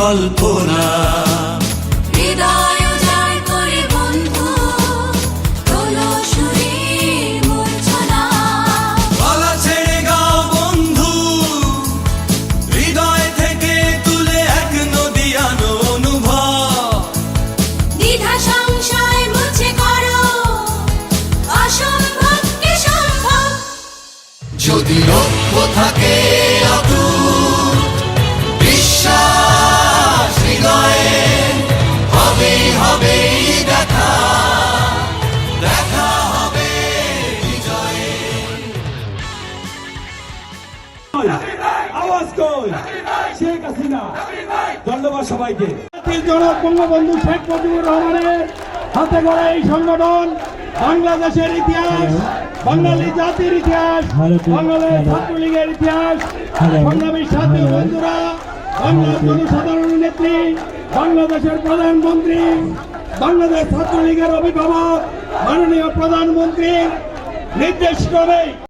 কল্পনা। যদি লক্ষ্য থাকে অটুট, বিশ্বাস হৃদয়ে, হবেই হবেই দেখা, দেখা হবে বিজয়ে। আওয়াজ কই শেখ হাসিনা। ধন্যবাদ সবাইকে। জনক বঙ্গবন্ধু শেখ মুজিবুর রহমানের হাতে গড়া এই সংগঠন বাংলাদেশের ইতিহাস, বাঙালি জাতির ইতিহাস, বাংলাদেশ ছাত্রলীগের ইতিহাস। সংগ্রামী সাথী বন্ধুরা, বাংলার জনসাধারণ নেত্রী, বাংলাদেশের প্রধানমন্ত্রী, বাংলাদেশ ছাত্রলীগের অভিভাবক মাননীয় প্রধানমন্ত্রীর নির্দেশ ক্রমে